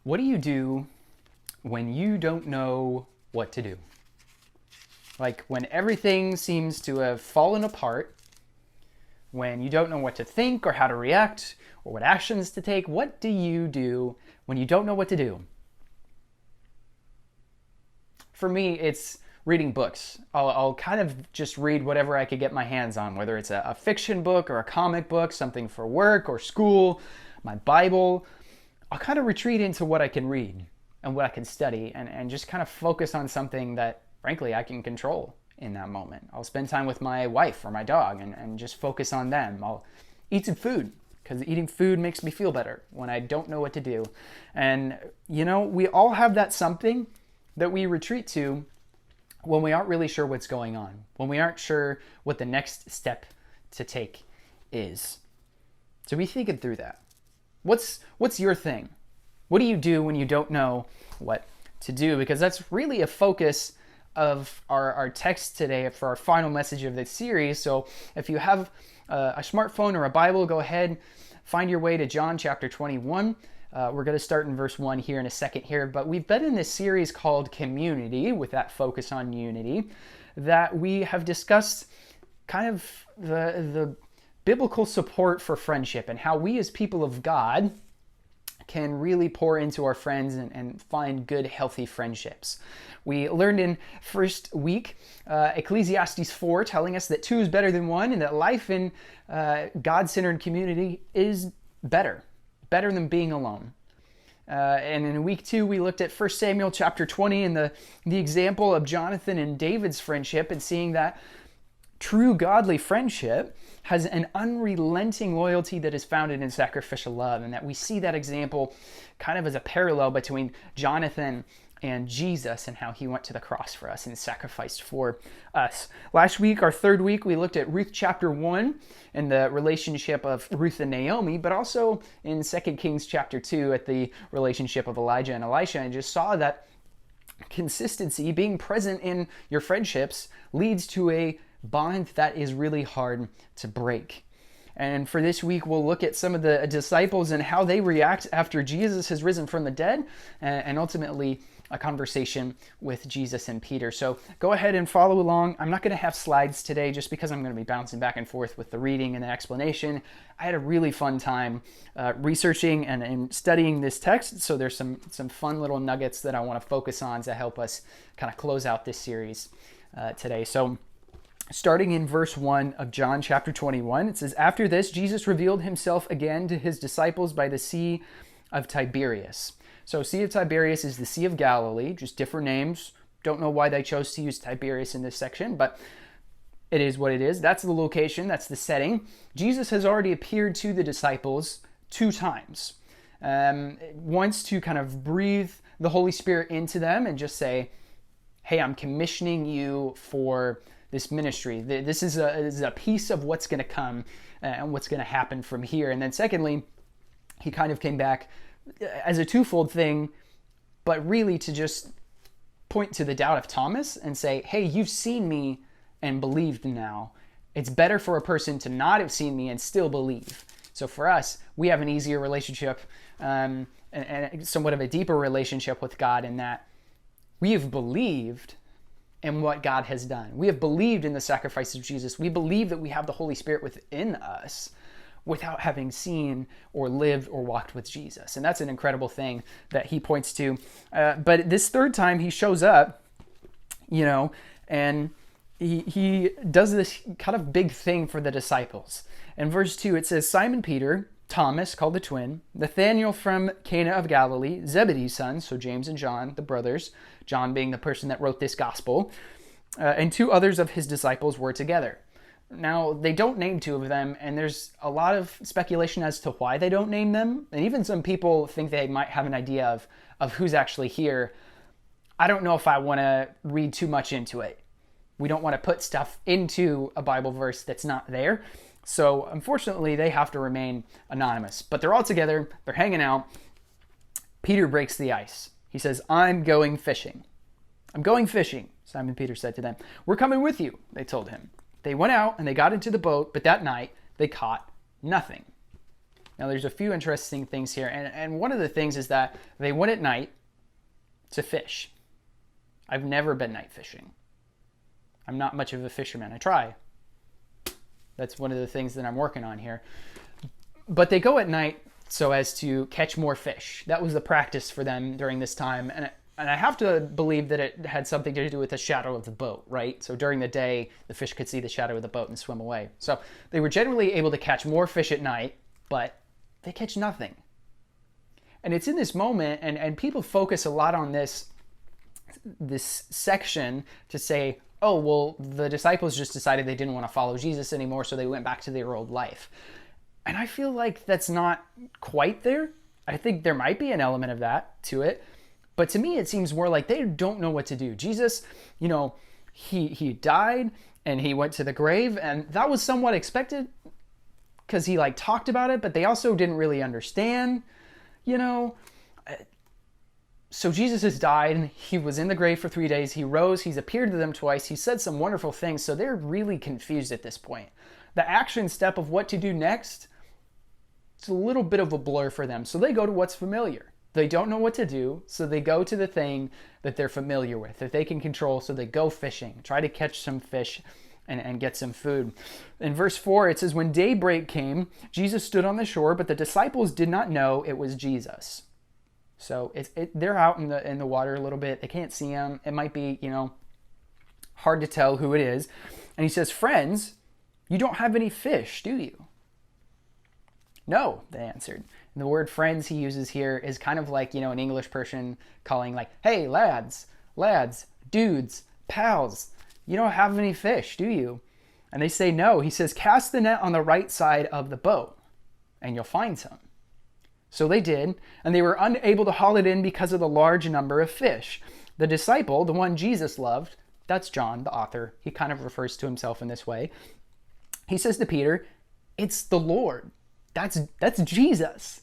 What do you do when you don't know what to do? Like when everything seems to have fallen apart, when you don't know what to think or how to react or what actions to take, what do you do when you don't know what to do? For me, it's reading books. I'll kind of just read whatever I could get my hands on, whether it's a fiction book or a comic book, something for work or school, my Bible. I'll kind of retreat into what I can read and what I can study and just kind of focus on something that, frankly, I can control in that moment. I'll spend time with my wife or my dog and just focus on them. I'll eat some food because eating food makes me feel better when I don't know what to do. And, we all have that something that we retreat to when we aren't really sure what's going on, when we aren't sure what the next step to take is. So be thinking through that. What's your thing? What do you do when you don't know what to do? Because that's really a focus of our text today for our final message of this series. So if you have a smartphone or a Bible, go ahead, find your way to John chapter 21. We're going to start in verse 1 here in a second here, but we've been in this series called Community, with that focus on unity, that we have discussed kind of the biblical support for friendship and how we as people of God can really pour into our friends and find good, healthy friendships. We learned in first week Ecclesiastes 4 telling us that two is better than one and that life in God-centered community is better than being alone. And in week 2, we looked at 1 Samuel chapter 20 and the example of Jonathan and David's friendship and seeing that true godly friendship has an unrelenting loyalty that is founded in sacrificial love, and that we see that example kind of as a parallel between Jonathan and Jesus and how he went to the cross for us and sacrificed for us. Last week, our third week, we looked at Ruth chapter 1 and the relationship of Ruth and Naomi, but also in 2 Kings chapter 2 at the relationship of Elijah and Elisha, and just saw that consistency, being present in your friendships, leads to a bond that is really hard to break. And for this week, we'll look at some of the disciples and how they react after Jesus has risen from the dead, and ultimately a conversation with Jesus and Peter. So go ahead and follow along. I'm not going to have slides today just because I'm going to be bouncing back and forth with the reading and the explanation. I had a really fun time researching and studying this text, so there's some fun little nuggets that I want to focus on to help us kind of close out this series today. So starting in verse 1 of John chapter 21, it says, "After this, Jesus revealed himself again to his disciples by the Sea of Tiberias." So Sea of Tiberias is the Sea of Galilee, just different names. Don't know why they chose to use Tiberias in this section, but it is what it is. That's the location, that's the setting. Jesus has already appeared to the disciples 2 times. Once to kind of breathe the Holy Spirit into them and just say, hey, I'm commissioning you for this ministry. This is a piece of what's going to come and what's going to happen from here. And then secondly, he kind of came back as a twofold thing, but really to just point to the doubt of Thomas and say, hey, you've seen me and believed now. It's better for a person to not have seen me and still believe. So for us, we have an easier relationship and somewhat of a deeper relationship with God in that we have believed in what God has done. We have believed in the sacrifice of Jesus. We believe that we have the Holy Spirit within us without having seen or lived or walked with Jesus. And that's an incredible thing that he points to. But this third time he shows up, and he does this kind of big thing for the disciples. In verse 2, it says, "Simon Peter, Thomas, called the twin, Nathanael from Cana of Galilee, Zebedee's sons," so James and John, the brothers, John being the person that wrote this gospel, and 2 others of his disciples were together. Now, they don't name 2 of them, and there's a lot of speculation as to why they don't name them, and even some people think they might have an idea of who's actually here. I don't know if I want to read too much into it. We don't want to put stuff into a Bible verse that's not there. So unfortunately, they have to remain anonymous. But they're all together. They're hanging out. Peter breaks the ice. He says, "I'm going fishing." "I'm going fishing," Simon Peter said to them. "We're coming with you," they told him. They went out and they got into the boat, but that night they caught nothing. Now, there's a few interesting things here. And one of the things is that they went at night to fish. I've never been night fishing. I'm not much of a fisherman. I try. That's one of the things that I'm working on here. But they go at night so as to catch more fish. That was the practice for them during this time. And I have to believe that it had something to do with the shadow of the boat, right? So during the day, the fish could see the shadow of the boat and swim away. So they were generally able to catch more fish at night, but they catch nothing. And it's in this moment, and people focus a lot on this section to say, oh, well, the disciples just decided they didn't want to follow Jesus anymore, so they went back to their old life. And I feel like that's not quite there. I think there might be an element of that to it. But to me, it seems more like they don't know what to do. Jesus, he died and he went to the grave, and that was somewhat expected because he talked about it, but they also didn't really understand, So Jesus has died, and he was in the grave for 3 days. He rose, he's appeared to them twice. He said some wonderful things, so they're really confused at this point. The action step of what to do next, it's a little bit of a blur for them. So they go to what's familiar. They don't know what to do, so they go to the thing that they're familiar with, that they can control, so they go fishing, try to catch some fish and get some food. In verse 4, it says, when daybreak came, Jesus stood on the shore, but the disciples did not know it was Jesus. So they're out in the water a little bit. They can't see him. It might be, hard to tell who it is. And he says, friends, you don't have any fish, do you? No, they answered. And the word friends he uses here is kind of like, an English person calling hey, lads, dudes, pals, you don't have any fish, do you? And they say no. He says, cast the net on the right side of the boat and you'll find some. So they did, and they were unable to haul it in because of the large number of fish. The disciple, the one Jesus loved, that's John, the author. He kind of refers to himself in this way. He says to Peter, it's the Lord. That's Jesus.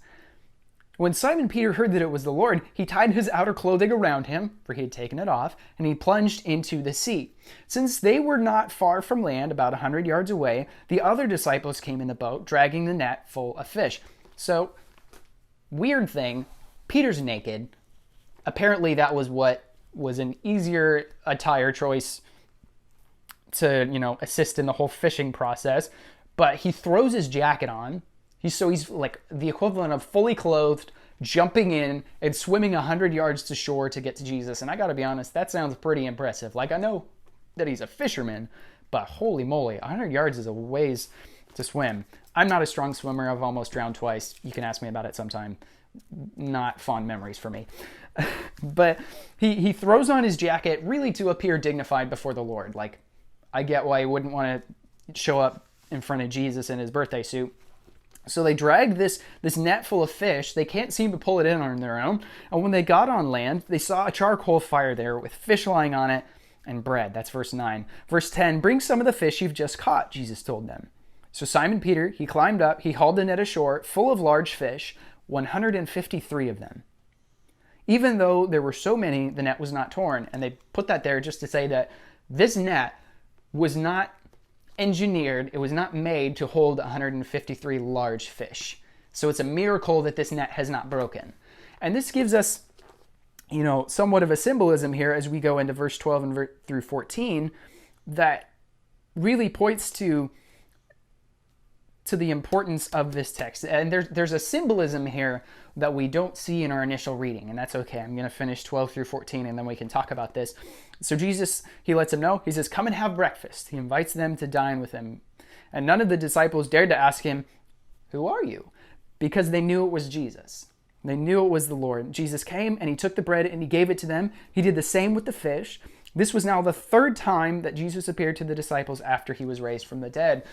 When Simon Peter heard that it was the Lord, he tied his outer clothing around him, for he had taken it off, and he plunged into the sea. Since they were not far from land, about 100 yards away, the other disciples came in the boat, dragging the net full of fish. So, weird thing, Peter's naked. Apparently that was what was an easier attire choice to, assist in the whole fishing process. But he throws his jacket on. He's like the equivalent of fully clothed, jumping in and swimming 100 yards to shore to get to Jesus. And I got to be honest, that sounds pretty impressive. I know that he's a fisherman, but holy moly, 100 yards is a ways to swim. I'm not a strong swimmer. I've almost drowned twice. You can ask me about it sometime. Not fond memories for me. But he throws on his jacket really to appear dignified before the Lord. I get why he wouldn't want to show up in front of Jesus in his birthday suit. So they dragged this net full of fish. They can't seem to pull it in on their own. And when they got on land, they saw a charcoal fire there with fish lying on it and bread. That's verse 9. Verse 10, bring some of the fish you've just caught, Jesus told them. So Simon Peter, he climbed up, he hauled the net ashore full of large fish, 153 of them. Even though there were so many, the net was not torn. And they put that there just to say that this net was not engineered, it was not made to hold 153 large fish. So it's a miracle that this net has not broken. And this gives us, somewhat of a symbolism here as we go into verse 12 and through 14 that really points to the importance of this text. And there's a symbolism here that we don't see in our initial reading, and that's okay. I'm going to finish 12 through 14, and then we can talk about this. So Jesus, he lets them know. He says, come and have breakfast. He invites them to dine with him. And none of the disciples dared to ask him, who are you? Because they knew it was Jesus. They knew it was the Lord. Jesus came, and he took the bread, and he gave it to them. He did the same with the fish. This was now the third time that Jesus appeared to the disciples after he was raised from the dead.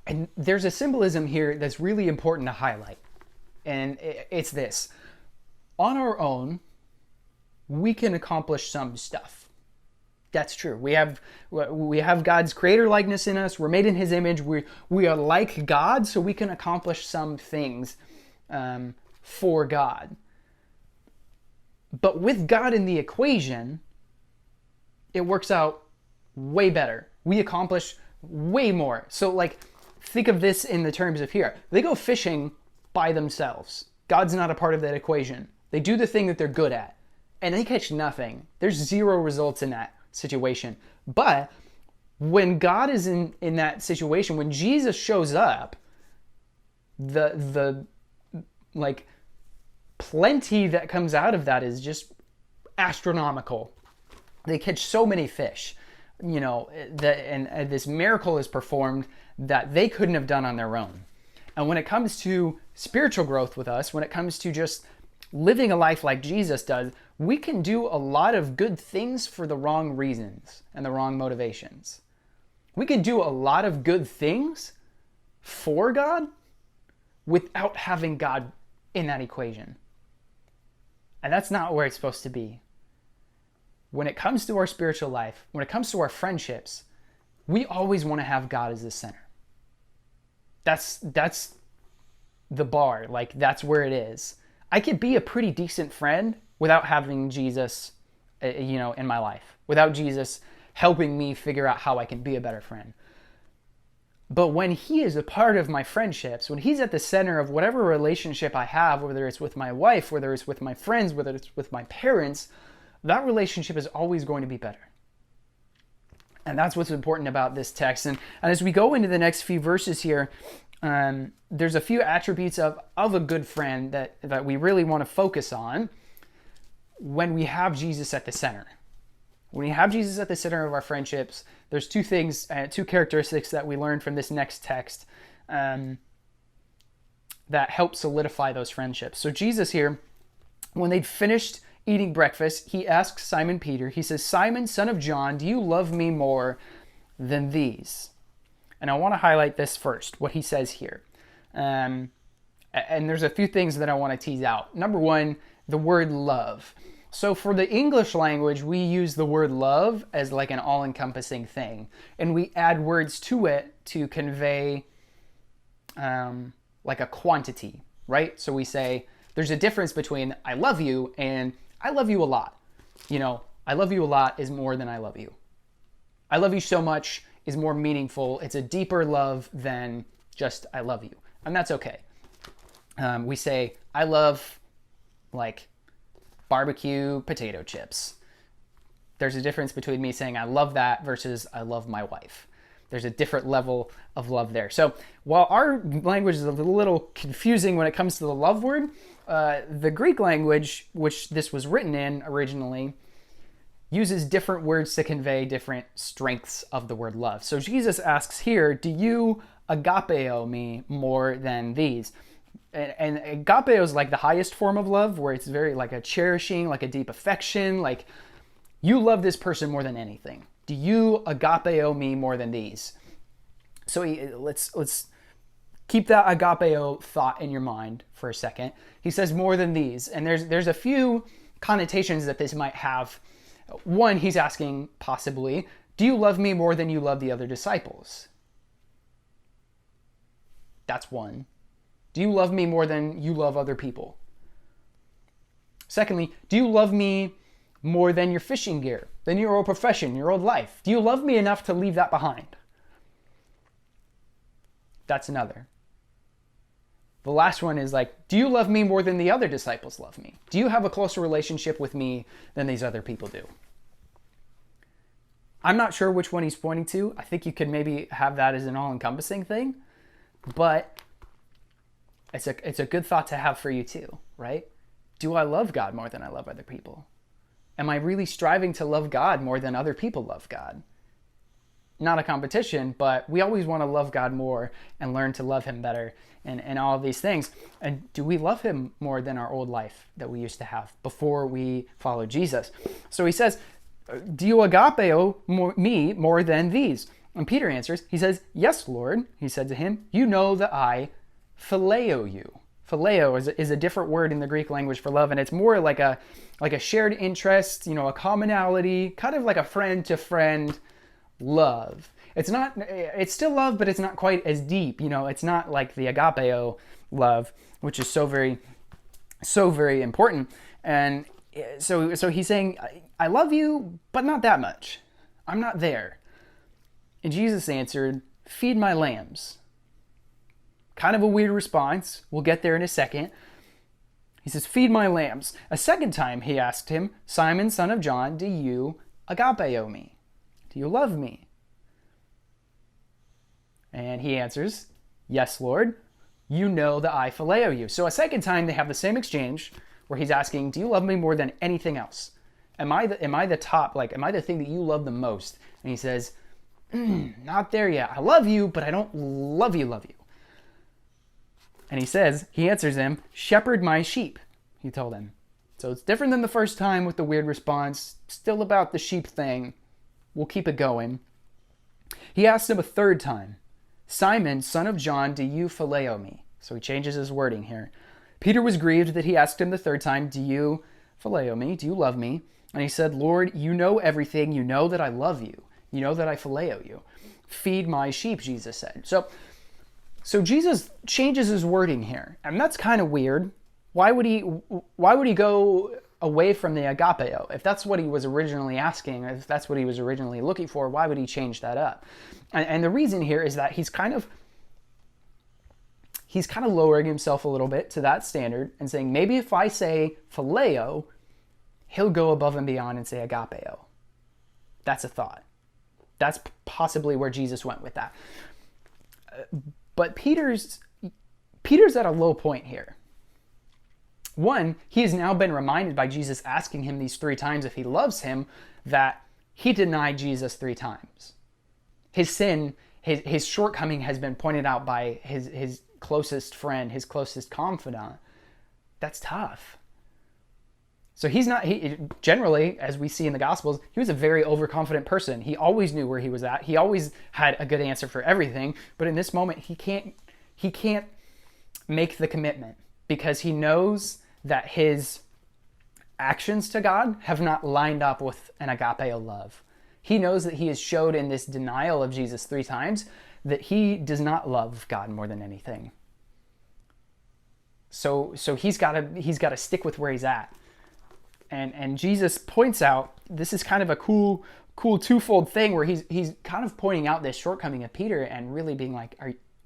And there's a symbolism here that's really important to highlight. And it's this. On our own, we can accomplish some stuff. That's true. We have God's creator likeness in us. We're made in his image. We are like God, so we can accomplish some things for God. But with God in the equation, it works out way better. We accomplish way more. So think of this in the terms of here. They go fishing by themselves. God's not a part of that equation. They do the thing that they're good at, and they catch nothing. There's zero results in that situation. But when God is in that situation, when Jesus shows up, the like plenty that comes out of that is just astronomical. They catch so many fish, and this miracle is performed that they couldn't have done on their own. And when it comes to spiritual growth with us, when it comes to just living a life like Jesus does, we can do a lot of good things for the wrong reasons and the wrong motivations. We can do a lot of good things for God without having God in that equation. And that's not where it's supposed to be. When it comes to our spiritual life, when it comes to our friendships, we always want to have God as the center. That's the bar. Like, that's where it is. I could be a pretty decent friend without having Jesus, in my life, without Jesus helping me figure out how I can be a better friend. But when he is a part of my friendships, when he's at the center of whatever relationship I have, whether it's with my wife, whether it's with my friends, whether it's with my parents, that relationship is always going to be better. And that's what's important about this text. And as we go into the next few verses here, there's a few attributes of a good friend that we really want to focus on when we have Jesus at the center. When we have Jesus at the center of our friendships, there's two characteristics that we learn from this next text that help solidify those friendships. So Jesus here, when they'd finished eating breakfast, he asks Simon Peter, he says, "Simon, son of John, do you love me more than these?" And I want to highlight this first, what he says here. And there's a few things that I want to tease out. Number one, the word love. So for the English language, we use the word love as like an all-encompassing thing. And we add words to it to convey like a quantity, right? So we say, there's a difference between I love you and I love you a lot. I love you a lot is more than I love you. I love you so much is more meaningful. It's a deeper love than just I love you. And that's okay. We say, I love like barbecue potato chips. There's a difference between me saying I love that versus I love my wife. There's a different level of love there. So while our language is a little confusing when it comes to the love word, the Greek language, which this was written in originally, uses different words to convey different strengths of the word love. So Jesus asks here, do you agapeo me more than these? And agapeo is like the highest form of love, where it's very like a cherishing, like a deep affection, like you love this person more than anything. Do you agapeo me more than these? So let's keep that agapeo thought in your mind for a second. He says more than these, and there's a few connotations that this might have. One, he's asking possibly, do you love me more than you love the other disciples? That's one. Do you love me more than you love other people? Secondly, do you love me more than your fishing gear, than your old profession, your old life? Do you love me enough to leave that behind? That's another. The last one is like, do you love me more than the other disciples love me? Do you have a closer relationship with me than these other people do? I'm not sure which one he's pointing to. I think you could maybe have that as an all-encompassing thing, but it's a good thought to have for you too, right? Do I love God more than I love other people? Am I really striving to love God more than other people love God? Not a competition, but we always want to love God more and learn to love him better and all of these things. And do we love him more than our old life that we used to have before we followed Jesus? So he says, do you agapeo me more than these? And Peter answers, he says, yes, Lord. He said to him, you know that I phileo you. Phileo is a different word in the Greek language for love, and it's more like a shared interest, a commonality, kind of like a friend to friend love. It's still love, but it's not quite as deep. It's not like the agapeo love, which is so very important. And so he's saying, I love you, but not that much. I'm not there. And Jesus answered, feed my lambs. Kind of a weird response. We'll get there in a second. He says, feed my lambs. A second time he asked him, Simon, son of John, do you agapeo me? Do you love me? And he answers, yes, Lord, you know that I phileo you. So a second time they have the same exchange where he's asking, do you love me more than anything else? Am I the top, am I the thing that you love the most? And he says, not there yet. I love you, but I don't love you. And he answers him, shepherd my sheep, he told him. So it's different than the first time with the weird response, still about the sheep thing. We'll keep it going. He asked him a third time, Simon, son of John, do you phileo me? So he changes his wording here. Peter was grieved that he asked him the third time, do you phileo me? Do you love me? And he said, Lord, you know everything. You know that I love you. You know that I phileo you. Feed my sheep, Jesus said. So Jesus changes his wording here, and that's kind of weird. Why would he go away from the agapeo? If that's what he was originally asking, if that's what he was originally looking for, why would he change that up? And the reason here is that he's kind of lowering himself a little bit to that standard and saying, maybe if I say phileo, he'll go above and beyond and say agapeo. That's a thought. That's possibly where Jesus went with that. But Peter's at a low point here. One, he has now been reminded by Jesus asking him these 3 times if he loves him, that he denied Jesus 3 times. His sin, his shortcoming has been pointed out by his closest friend, his closest confidant. That's tough. So generally, as we see in the Gospels, he was a very overconfident person. He always knew where he was at. He always had a good answer for everything. But in this moment, he can't make the commitment because he knows that his actions to God have not lined up with an agapeo love. He knows that he has showed in this denial of Jesus 3 times that he does not love God more than anything. So he's got to stick with where he's at. And Jesus points out, this is kind of a cool twofold thing where he's kind of pointing out this shortcoming of Peter and really being like,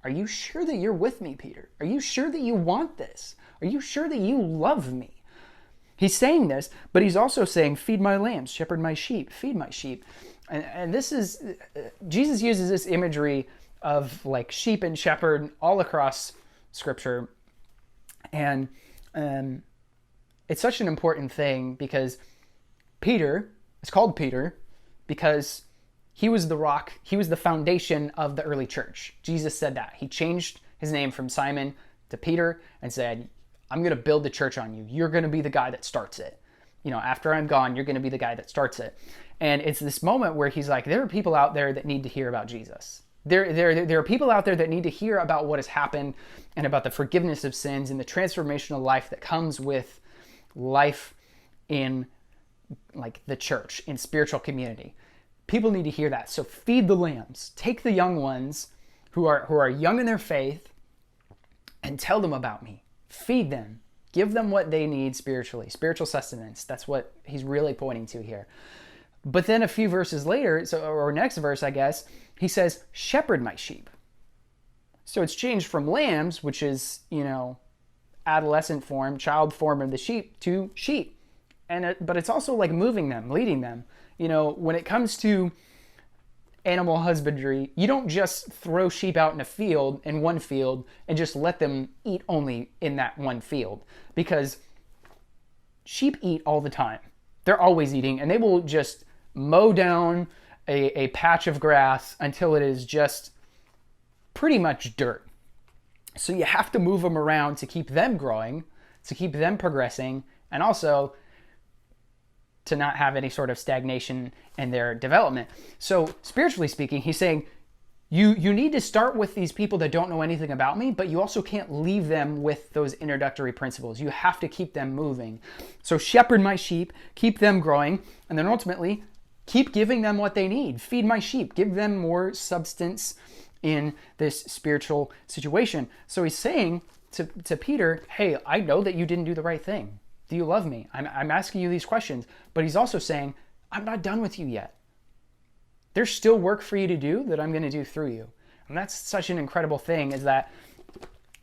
are you sure that you're with me, Peter? Are you sure that you want this? Are you sure that you love me? He's saying this, but he's also saying, feed my lambs, shepherd my sheep, feed my sheep. And this is, Jesus uses this imagery of like sheep and shepherd all across Scripture. And it's such an important thing because Peter, it's called Peter because he was the rock, he was the foundation of the early church. Jesus said that. He changed his name from Simon to Peter and said, I'm going to build the church on you. You're going to be the guy that starts it. After I'm gone, you're going to be the guy that starts it. And it's this moment where he's like, there are people out there that need to hear about Jesus. There are people out there that need to hear about what has happened and about the forgiveness of sins and the transformational life that comes with life in like the church, in spiritual community. People need to hear that. So feed the lambs. Take the young ones who are young in their faith and tell them about me. Feed them. Give them what they need spiritually. Spiritual sustenance. That's what he's really pointing to here. But then a few verses later, or next verse, I guess, he says, shepherd my sheep. So it's changed from lambs, which is, adolescent form, child form of the sheep, to sheep. But it's also like moving them, leading them. When it comes to animal husbandry, you don't just throw sheep out in one field, and just let them eat only in that one field. Because sheep eat all the time. They're always eating, and they will just mow down a patch of grass until it is just pretty much dirt. So you have to move them around to keep them growing, to keep them progressing, and also to not have any sort of stagnation in their development. So spiritually speaking, he's saying, you need to start with these people that don't know anything about me, but you also can't leave them with those introductory principles. You have to keep them moving. So shepherd my sheep, keep them growing, and then ultimately keep giving them what they need. Feed my sheep, give them more substance in this spiritual situation. So he's saying to Peter, hey, I know that you didn't do the right thing. Do you love me? I'm asking you these questions. But he's also saying, I'm not done with you yet. There's still work for you to do that I'm going to do through you. And that's such an incredible thing, is that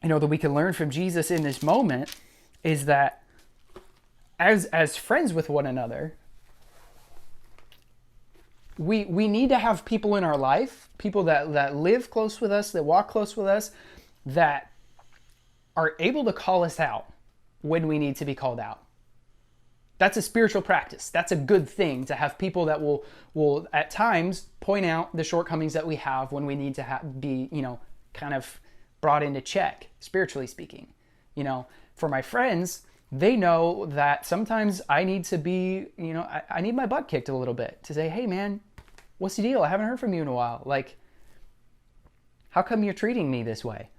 that we can learn from Jesus in this moment is that as friends with one another, we need to have people in our life, people that live close with us, that walk close with us, that are able to call us out when we need to be called out. That's a spiritual practice. That's a good thing, to have people that will at times point out the shortcomings that we have when we need to be, kind of brought into check, spiritually speaking. For my friends, they know that sometimes I need to be, I need my butt kicked a little bit to say, hey man, what's the deal? I haven't heard from you in a while. Like, how come you're treating me this way?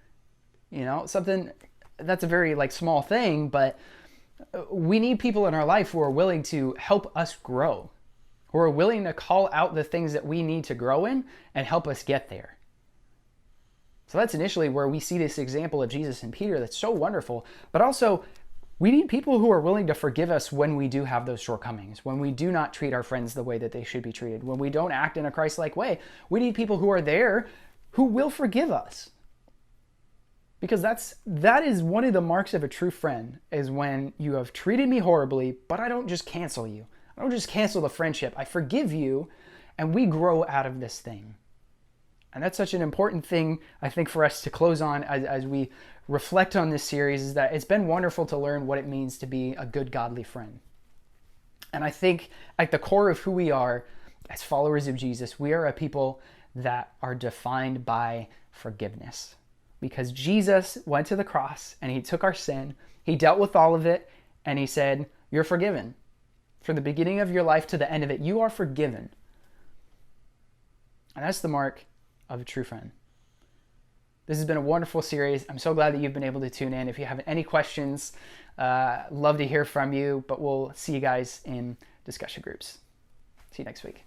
Something that's a very small thing, but we need people in our life who are willing to help us grow, who are willing to call out the things that we need to grow in and help us get there. So that's initially where we see this example of Jesus and Peter that's so wonderful, but also we need people who are willing to forgive us when we do have those shortcomings, when we do not treat our friends the way that they should be treated, when we don't act in a Christ-like way. We need people who are there who will forgive us. Because that is one of the marks of a true friend, is when you have treated me horribly, but I don't just cancel you. I don't just cancel the friendship. I forgive you, and we grow out of this thing. And that's such an important thing, I think, for us to close on as we reflect on this series, is that it's been wonderful to learn what it means to be a good, godly friend. And I think at the core of who we are as followers of Jesus, we are a people that are defined by forgiveness. Because Jesus went to the cross and he took our sin, he dealt with all of it, and he said, you're forgiven. From the beginning of your life to the end of it, you are forgiven. And that's the mark of a true friend. This has been a wonderful series. I'm so glad that you've been able to tune in. If you have any questions, love to hear from you, but we'll see you guys in discussion groups. See you next week.